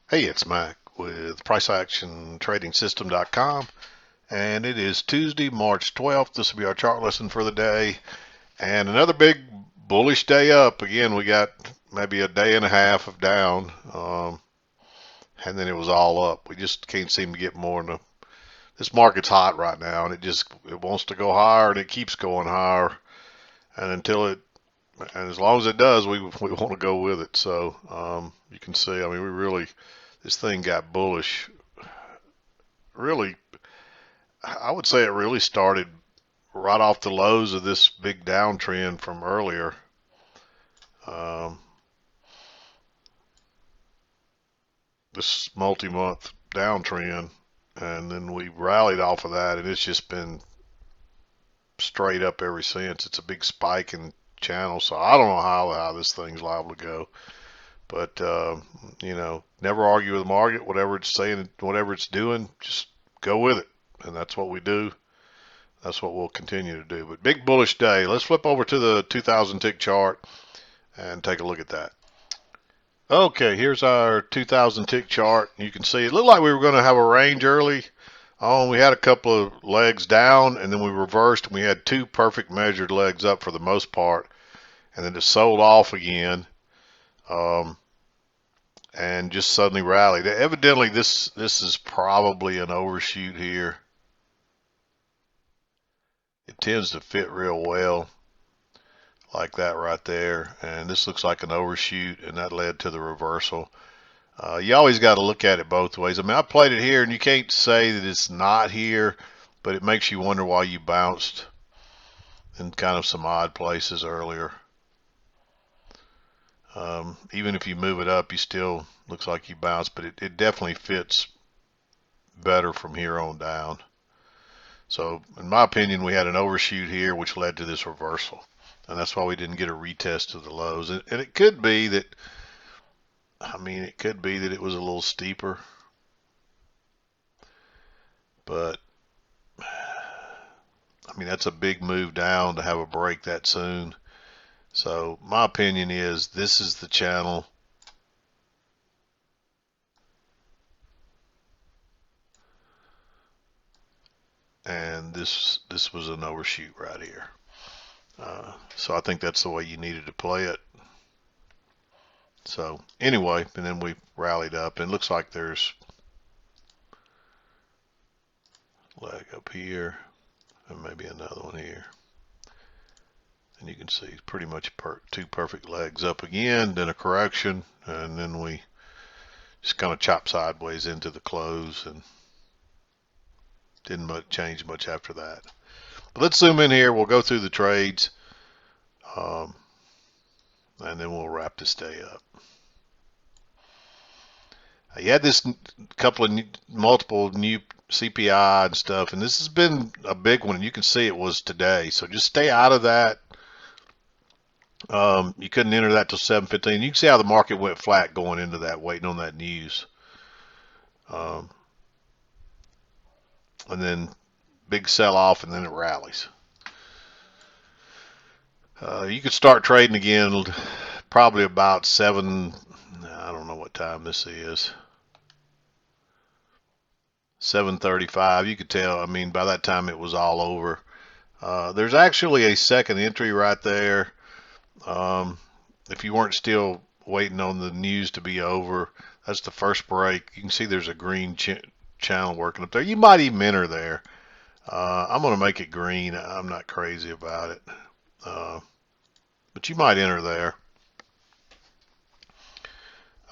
Hey, it's Mac with PriceActionTradingSystem.com, and it is Tuesday, March 12th. This will be our chart lesson for the day, and another big bullish day up. Again, we got maybe a day and a half of down, and then it was all up. We just can't seem to get more. This market's hot right now, and it wants to go higher, and it keeps going higher, and as long as it does, we want to go with it. So you can see, I mean, this thing got bullish really. I would say it really started right off the lows of this big downtrend from earlier. Um, this multi-month downtrend, and then we rallied off of that, and it's just been straight up ever since. It's a big spike in channel, so I don't know how this thing's liable to go. But never argue with the market. Whatever it's saying, whatever it's doing, just go with it, and that's what we do. That's what we'll continue to do. But big bullish day. Let's flip over to the 2,000 tick chart and take a look at that. Okay, here's our 2,000 tick chart. You can see it looked like we were going to have a range early on. We had a couple of legs down, and then we reversed, and we had two perfect measured legs up for the most part, and then it sold off again, and just suddenly rallied. Evidently, this is probably an overshoot here. It tends to fit real well like that right there, and this looks like an overshoot, and that led to the reversal. You always got to look at it both ways. I mean, I played it here, and you can't say that it's not here, but it makes you wonder why you bounced in kind of some odd places earlier. Even if you move it up, you still looks like you bounced, but it definitely fits better from here on down. So in my opinion, we had an overshoot here, which led to this reversal. And that's why we didn't get a retest of the lows. And it could be that, it could be that it was a little steeper. But, that's a big move down to have a break that soon. So my opinion is this is the channel. And this was an overshoot right here. So I think that's the way you needed to play it. So anyway, and then we rallied up, and it looks like there's leg up here, and maybe another one here. And you can see pretty much two perfect legs up again, then a correction, and then we just kind of chop sideways into the close, and didn't change much after that. But let's zoom in here. We'll go through the trades, and then we'll wrap this day up. You had this couple of multiple new CPI and stuff, and this has been a big one, and you can see it was today. So just stay out of that. You couldn't enter that till 7:15. You can see how the market went flat going into that, waiting on that news. And then big sell-off, and then it rallies. You could start trading again probably about 7, I don't know what time this is, 7:35. You could tell, by that time it was all over. There's actually a second entry right there. If you weren't still waiting on the news to be over, that's the first break. You can see there's a green channel working up there. You might even enter there. I'm going to make it green. I'm not crazy about it. But you might enter there.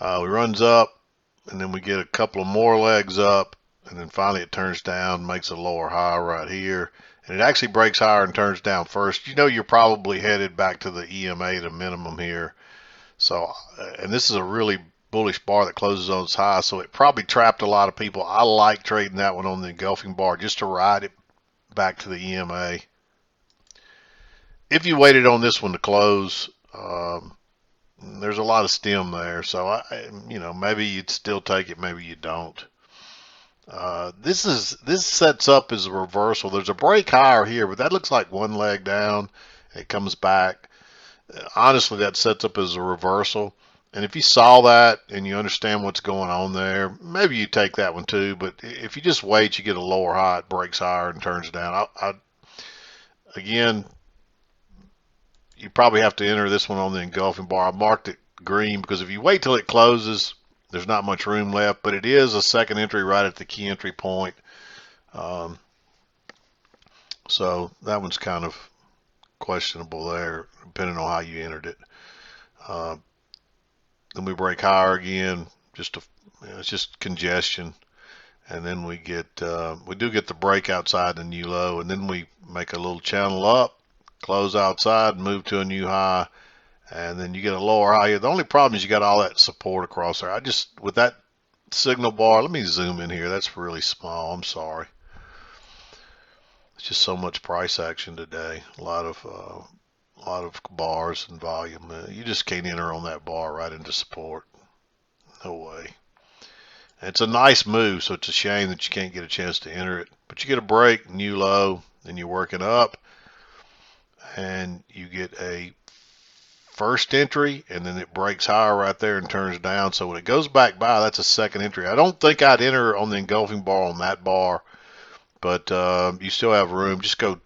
It runs up, and then we get a couple of more legs up, and then finally it turns down, makes a lower high right here. And it actually breaks higher and turns down first. You know you're probably headed back to the EMA to minimum here. So, and this is a really bullish bar that closes on its high, so it probably trapped a lot of people. I like trading that one on the engulfing bar just to ride it back to the EMA. If you waited on this one to close, there's a lot of stem there, so maybe you'd still take it, maybe you don't. This sets up as a reversal. There's a break higher here, but that looks like one leg down. It comes back. Honestly, that sets up as a reversal. And if you saw that and you understand what's going on there, maybe you take that one too. But if you just wait, you get a lower high, it breaks higher and turns down. Again, you probably have to enter this one on the engulfing bar. I marked it green because if you wait till it closes, there's not much room left. But it is a second entry right at the key entry point. Um, so that one's kind of questionable there, depending on how you entered it. Uh, then we break higher again. It's just congestion. And then we do get the break outside the new low, and then we make a little channel up, close outside, move to a new high, and then you get a lower high here. The only problem is you got all that support across there. With that signal bar, let me zoom in here. That's really small. I'm sorry. It's just so much price action today. A lot of bars and volume. You just can't enter on that bar right into support. No way. It's a nice move, so it's a shame that you can't get a chance to enter it. But you get a break, new low, then you're working up, and you get a first entry, and then it breaks higher right there and turns down. So when it goes back by, that's a second entry. I don't think I'd enter on the engulfing bar on that bar, but you still have room. Just go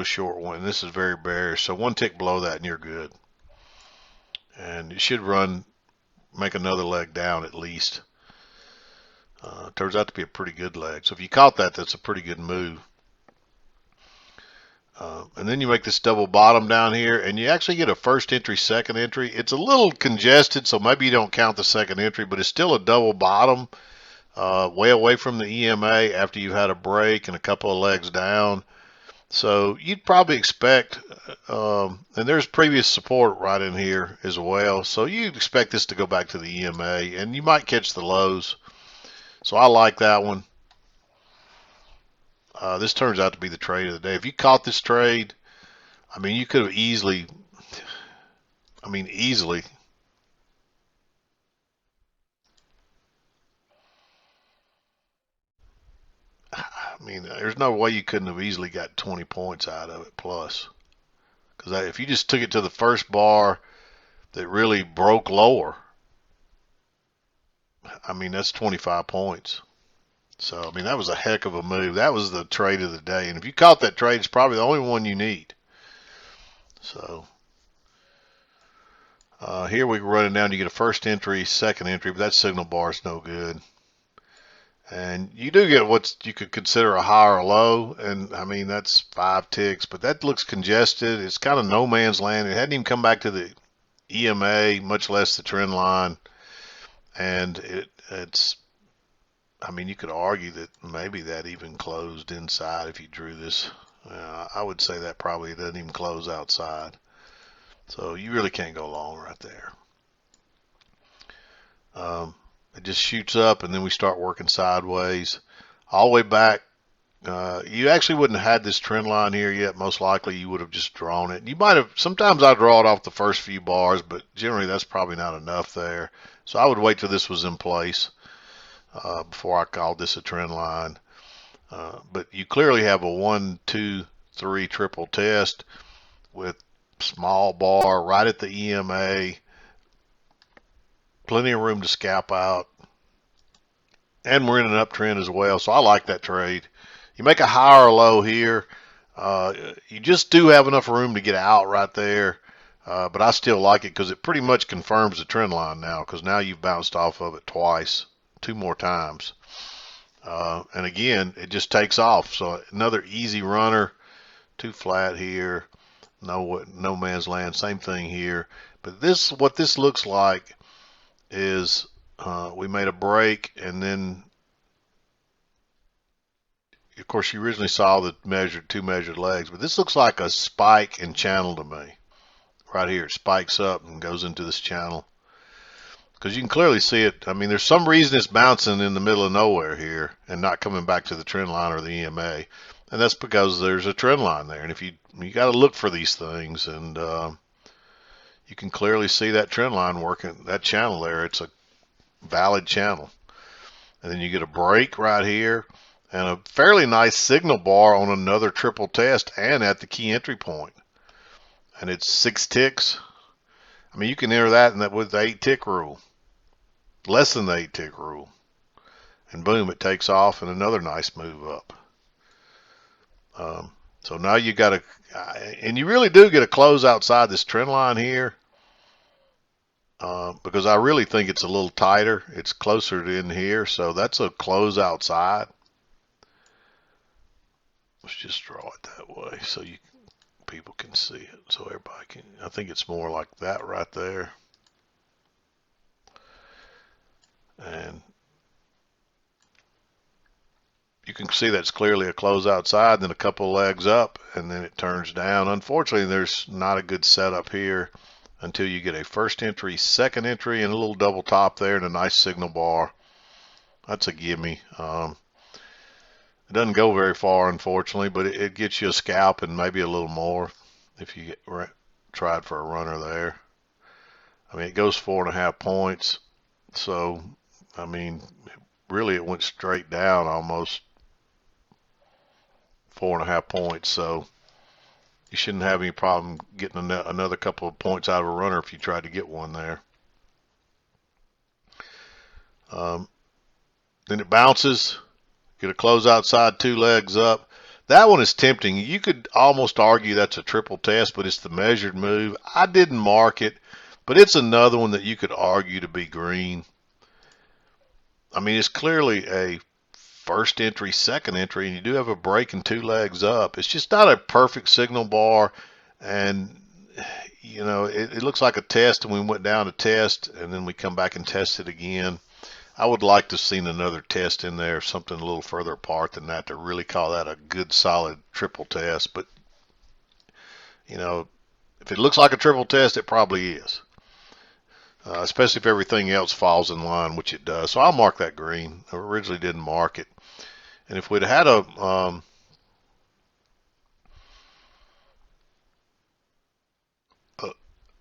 short one. This is very bearish, so one tick below that, and you're good. And it should make another leg down at least. Turns out to be a pretty good leg. So if you caught that, that's a pretty good move. And then you make this double bottom down here, and you actually get a first entry, second entry. It's a little congested, so maybe you don't count the second entry, but it's still a double bottom, way away from the EMA after you've had a break and a couple of legs down. So you'd probably expect, and there's previous support right in here as well. So you'd expect this to go back to the EMA, and you might catch the lows. So I like that one. This turns out to be the trade of the day. If you caught this trade, I mean, you could have easily, I mean, there's no way you couldn't have easily got 20 points out of it plus. Because if you just took it to the first bar that really broke lower, I mean, that's 25 points. So, I mean, that was a heck of a move. That was the trade of the day. And if you caught that trade, it's probably the only one you need. So, here we're running down. You get a first entry, second entry, but that signal bar is no good. And you do get what you could consider a high or low. And, I mean, that's 5 ticks. But that looks congested. It's kind of no man's land. It hadn't even come back to the EMA, much less the trend line. And it's, I mean, you could argue that maybe that even closed inside if you drew this. I would say that probably doesn't even close outside. So you really can't go long right there. It just shoots up, and then we start working sideways all the way back. You actually wouldn't have had this trend line here yet. Most likely you would have just drawn it. You might have, sometimes I draw it off the first few bars, but generally that's probably not enough there. So I would wait till this was in place before I called this a trend line. But you clearly have a 1, 2, 3 triple test with small bar right at the EMA. Plenty of room to scalp out. And we're in an uptrend as well, so I like that trade. You make a high or low here. You just do have enough room to get out right there. But I still like it because it pretty much confirms the trend line now, because now you've bounced off of it twice, 2 more times. And again, it just takes off. So another easy runner, 2 flat here, no man's land, same thing here. But what this looks like is we made a break, and then of course you originally saw the two measured legs, but this looks like a spike and channel to me. Right here, it spikes up and goes into this channel. Because you can clearly see it. I mean, there's some reason it's bouncing in the middle of nowhere here and not coming back to the trend line or the EMA. And that's because there's a trend line there. And if you got to look for these things, and you can clearly see that trend line working, that channel there. It's a valid channel. And then you get a break right here and a fairly nice signal bar on another triple test and at the key entry point. And it's 6 ticks. I mean, you can enter that with the 8 tick rule, less than the 8 tick rule, and boom, it takes off and another nice move up. So now you got to, and you really do get a close outside this trend line here, because I really think it's a little tighter. It's closer to in here, so that's a close outside. Let's just draw it that way so people can see it, so everybody can. I think it's more like that right there, and you can see that's clearly a close outside, then a couple of legs up, and then it turns down. Unfortunately, there's not a good setup here until you get a first entry, second entry, and a little double top there, and a nice signal bar. That's a gimme. It doesn't go very far, unfortunately, but it gets you a scalp and maybe a little more if you tried for a runner there. I mean, it goes 4.5 points, so I mean, really it went straight down almost 4.5 points, so you shouldn't have any problem getting another couple of points out of a runner if you tried to get one there. Then it bounces, get a close outside, 2 legs up. That one is tempting. You could almost argue that's a triple test, but it's the measured move. I didn't mark it, but it's another one that you could argue to be green. I mean, it's clearly a first entry, second entry, and you do have a break and 2 legs up. It's just not a perfect signal bar, and you know, it looks like a test, and we went down to test, and then we come back and test it again. I would like to have seen another test in there, something a little further apart than that, to really call that a good solid triple test. But you know, if it looks like a triple test, it probably is. Especially if everything else falls in line, which it does. So I'll mark that green. I originally didn't mark it. And if we'd had a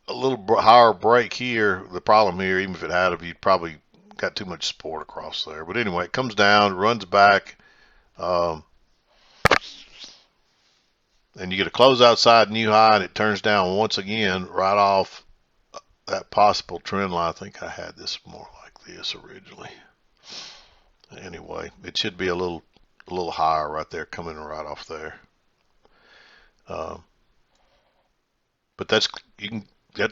little higher break here, the problem here, even if it had, you'd probably got too much support across there. But anyway, it comes down, runs back, and you get a close outside new high, and it turns down once again right off that possible trend line. I think I had this more like this originally. Anyway, it should be a little higher right there, coming right off there. But that's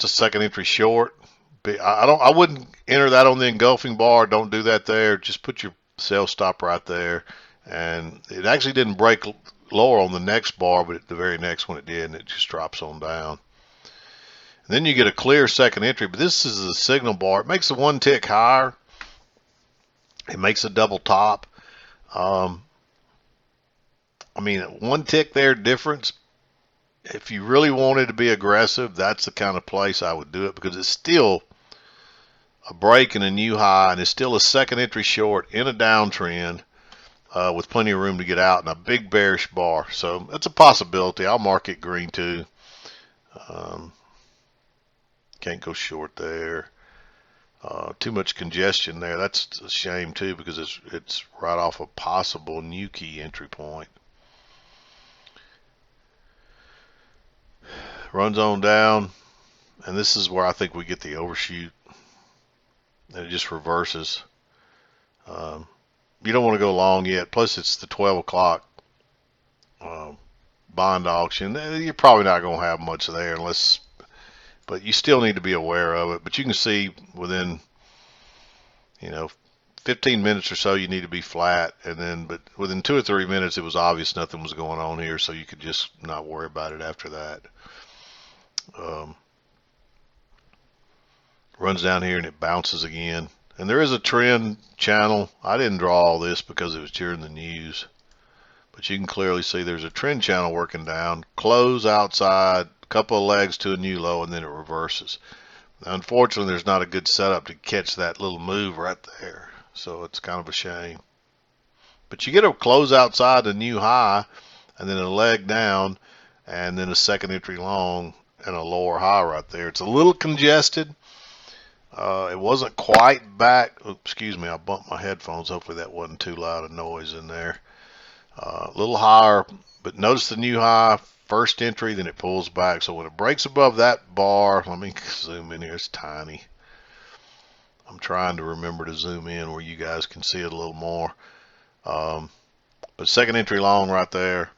a second entry short. I wouldn't enter that on the engulfing bar. Don't do that there. Just put your sell stop right there. And it actually didn't break lower on the next bar, but at the very next one it did, and it just drops on down. And then you get a clear second entry, but this is a signal bar. It makes the 1 tick higher. It makes a double top. I mean, 1 tick there difference. If you really wanted to be aggressive, that's the kind of place I would do it, because it's still a break and a new high, and it's still a second entry short in a downtrend with plenty of room to get out and a big bearish bar. So that's a possibility. I'll mark it green too. Can't go short there. Too much congestion there. That's a shame too, because it's right off a possible new key entry point. Runs on down, and this is where I think we get the overshoot, and it just reverses. You don't want to go long yet. Plus, it's the 12 o'clock bond auction. You're probably not going to have much there unless, but you still need to be aware of it. But you can see within, 15 minutes or so, you need to be flat, and then, but within 2 or 3 minutes, it was obvious nothing was going on here, so you could just not worry about it after that. Runs down here and it bounces again. And there is a trend channel. I didn't draw all this because it was during the news, but you can clearly see there's a trend channel working down, close outside, couple of legs to a new low, and then it reverses. Now, unfortunately, there's not a good setup to catch that little move right there, so it's kind of a shame. But you get a close outside a new high, and then a leg down, and then a second entry long and a lower high right there. It's a little congested. It wasn't quite back. Oops, excuse me, I bumped my headphones. Hopefully that wasn't too loud a noise in there. A little higher, but notice the new high first entry, then it pulls back. So when it breaks above that bar, let me zoom in here. It's tiny. I'm trying to remember to zoom in where you guys can see it a little more. But second entry long right there.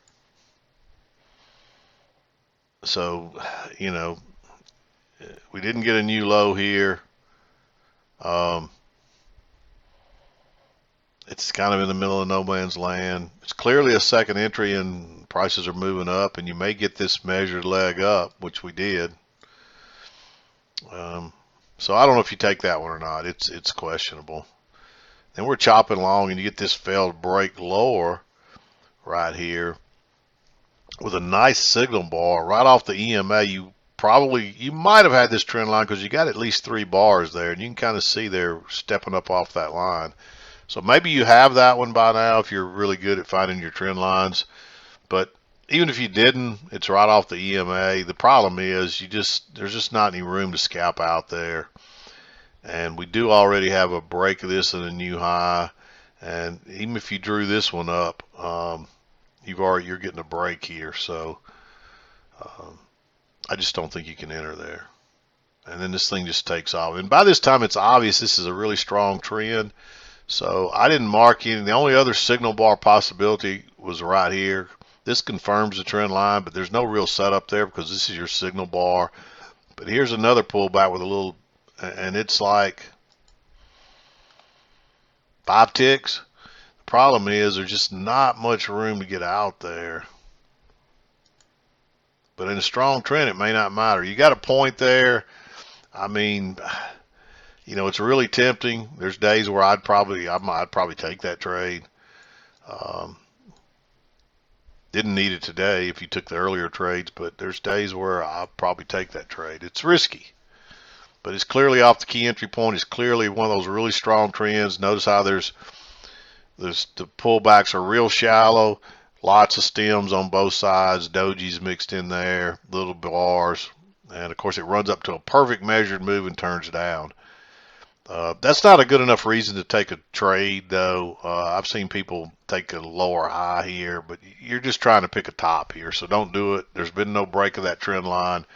So, you know, we didn't get a new low here. It's kind of in the middle of no man's land. It's clearly a second entry and prices are moving up, and you may get this measured leg up, which we did. So I don't know if you take that one or not. It's questionable. Then we're chopping along, and you get this failed break lower right here with a nice signal bar right off the EMA. You might have had this trend line because you got at least 3 bars there, and you can kind of see they're stepping up off that line. So maybe you have that one by now if you're really good at finding your trend lines. But even if you didn't, it's right off the EMA. The problem is there's just not any room to scalp out there. And we do already have a break of this and a new high. And even if you drew this one up, you're getting a break here. So I just don't think you can enter there. And then this thing just takes off. And by this time, it's obvious this is a really strong trend. So I didn't mark any. The only other signal bar possibility was right here. This confirms the trend line, but there's no real setup there because this is your signal bar. But here's another pullback with a little, and it's like 5 ticks. The problem is there's just not much room to get out there. But in a strong trend, it may not matter. You got a point there. I mean, you know, it's really tempting. There's days where I'd probably take that trade. Didn't need it today if you took the earlier trades, but there's days where I'll probably take that trade. It's risky, but it's clearly off the key entry point. It's clearly one of those really strong trends. Notice how the pullbacks are real shallow, lots of stems on both sides, dojis mixed in there, little bars, and of course it runs up to a perfect measured move and turns down. That's not a good enough reason to take a trade, though. I've seen people take a lower high here, but you're just trying to pick a top here, so don't do it. There's been no break of that trend line,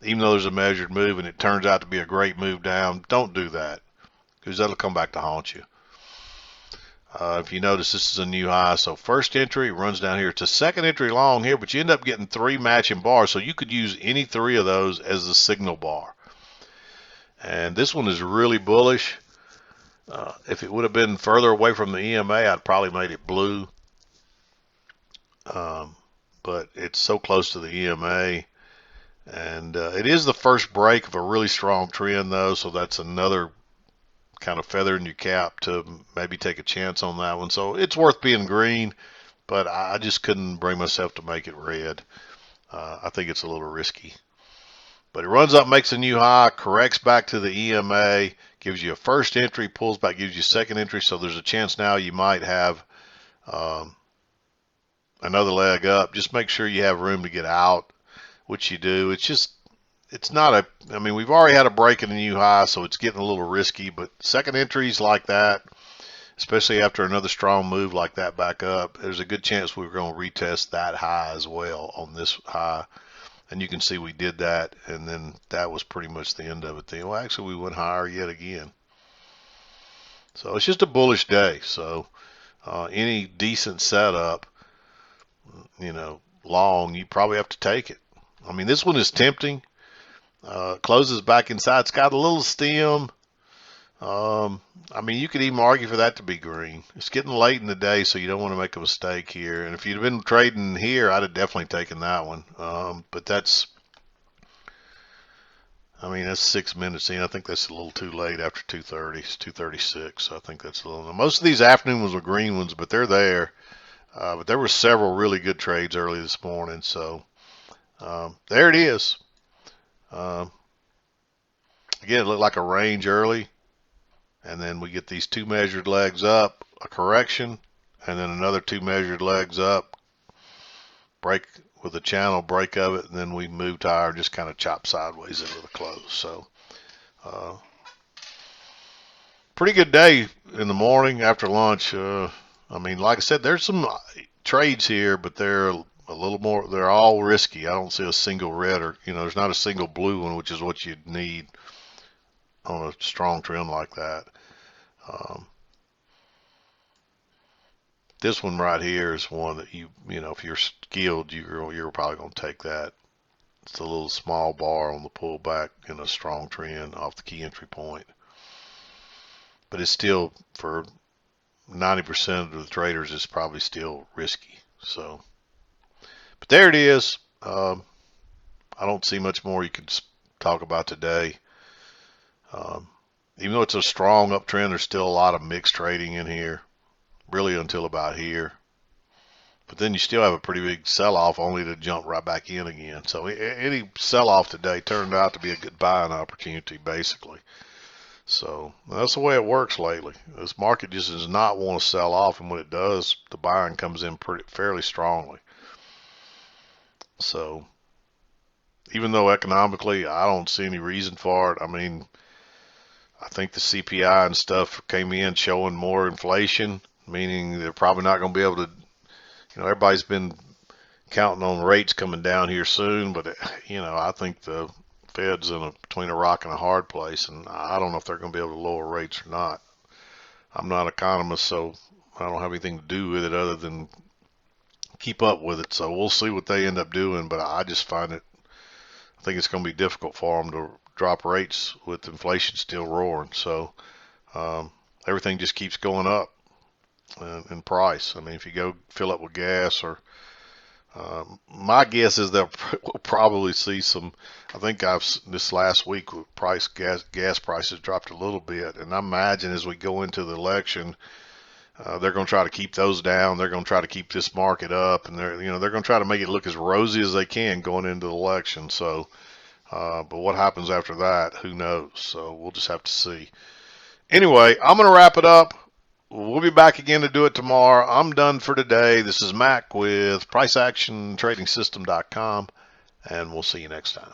even though there's a measured move and it turns out to be a great move down. Don't do that because that'll come back to haunt you. If you notice, this is a new high, so first entry runs down here. It's a second entry long here, but you end up getting 3 matching bars, so you could use any 3 of those as the signal bar. And this one is really bullish. If it would have been further away from the EMA, I'd probably made it blue. But it's so close to the EMA. And it is the first break of a really strong trend, though, so that's another kind of feather in your cap to maybe take a chance on that one. So it's worth being green, but I just couldn't bring myself to make it red. I think it's a little risky. But it runs up, makes a new high, corrects back to the EMA, gives you a first entry, pulls back, gives you a second entry. So there's a chance now you might have another leg up. Just make sure you have room to get out, which you do. It's not a, I mean, we've already had a break in a new high, so it's getting a little risky. But second entries like that, especially after another strong move like that back up, there's a good chance we're going to retest that high as well on this high. And you can see we did that, and then that was pretty much the end of it. Well, actually, we went higher yet again. So it's just a bullish day. So any decent setup, you know, long, you probably have to take it. I mean, this one is tempting. Closes back inside. It's got a little stem. I mean, you could even argue for that to be green. It's getting late in the day, so you don't want to make a mistake here. And if you'd have been trading here, I'd have definitely taken that one. But that's, I mean, that's 6 minutes in. I think that's a little too late after 2:30. It's 2:36. So I think that's a little. Most of these afternoon ones were green ones, but they're there. But there were several really good trades early this morning. So there it is. Again, it looked like a range early. And then we get these 2 measured legs up, a correction, and then another 2 measured legs up, break with a channel break of it, and then we moved higher and just kind of chop sideways into the close. So pretty good day in the morning after lunch. I mean, like I said, there's some trades here, but they're a little more. They're all risky. I don't see a single red or, there's not a single blue one, which is what you'd need on a strong trend like that. Um, this one right here is one that if you're skilled, you're probably going to take that. It's a little small bar on the pullback in a strong trend off the key entry point. But it's still, for 90% of the traders, it's probably still risky. So, but there it is. I don't see much more you can talk about today. Even though it's a strong uptrend, there's still a lot of mixed trading in here, really until about here. But then you still have a pretty big sell-off, only to jump right back in again. So any sell-off today turned out to be a good buying opportunity, basically. So that's the way it works lately. This market just does not want to sell off, and when it does, the buying comes in fairly strongly. So even though economically I don't see any reason for it, I mean, I think the CPI and stuff came in showing more inflation, meaning they're probably not going to be able to, everybody's been counting on rates coming down here soon, but I think the Fed's between a rock and a hard place, and I don't know if they're going to be able to lower rates or not. I'm not an economist, so I don't have anything to do with it other than keep up with it. So we'll see what they end up doing, but I just I think it's going to be difficult for them to drop rates with inflation still roaring. So everything just keeps going up in price. I mean, if you go fill up with gas or my guess is we'll probably see some. I think this last week gas prices dropped a little bit, and I imagine as we go into the election, they're going to try to keep those down. They're going to try to keep this market up, and they're going to try to make it look as rosy as they can going into the election. So, but what happens after that, who knows? So we'll just have to see. Anyway, I'm going to wrap it up. We'll be back again to do it tomorrow. I'm done for today. This is Mac with PriceActionTradingSystem.com, and we'll see you next time.